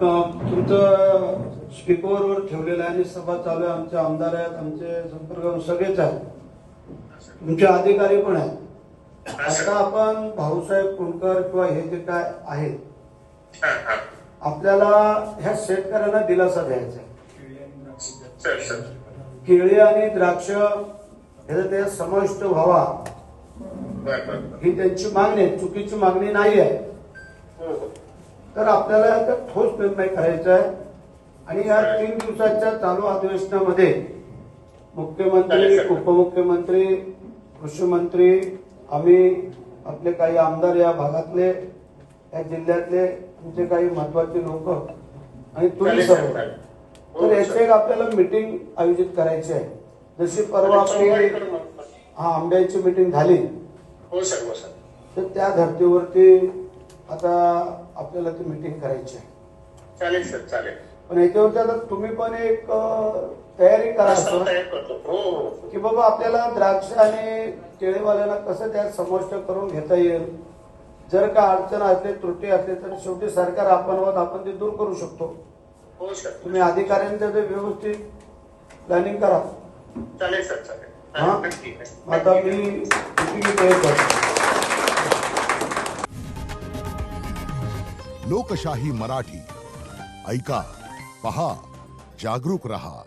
तुमचं स्पीकरवर ठेवलेलं आहे आणि सभा चालू आहे. आमचे आमदार आहेत, आमचे संपर्क सगळेच आहेत, तुमचे अधिकारी पण आहेत. आता आपण भाऊसाहेब कुंडकर किंवा हे जे काय आहेत, आपल्याला ह्या शेतकऱ्यांना दिलासा द्यायचा आहे. केळी आणि द्राक्ष ह्याचा त्याच्यात समाविष्ट व्हावा ही त्यांची मागणी आहे, चुकीची मागणी नाही आहे. तर आपल्याला ठोस निर्णय करायचा आहे आणि या 3 दिवसाच्या चालू अधिवेशनामध्ये मुख्यमंत्री, उपमुख्यमंत्री, कृषी मंत्री, आम्ही आपले काही आमदार या भागातले, या जिल्ह्यातले आमचे काही महत्वाचे लोक आणि तुम्ही सर्व, तर याची एक आपल्याला मीटिंग आयोजित करायची आहे. जशी परवा आपली आंब्याची मीटिंग झाली, तर त्या धर्तीवरती आता आपल्याला ती मीटिंग करायची आहे. चालेल सर, चालेल. पण याच्यावरती आता तुम्ही पण एक तयारी करा की बाबा आपल्याला द्राक्ष आणि केळीवाल्यांना कसं त्यात समाविष्ट करून घेता येईल. जर का अडचण असले, त्रुटी असले तर शेवटी सरकार आपण ते दूर करू शकतो. तुम्ही अधिकाऱ्यांचं ते व्यवस्थित प्लॅनिंग करा. चालेल सर, चालेल. आता मी मीटिंग करतो. लोकशाही मराठी ऐका, पहा, जागरूक रहा.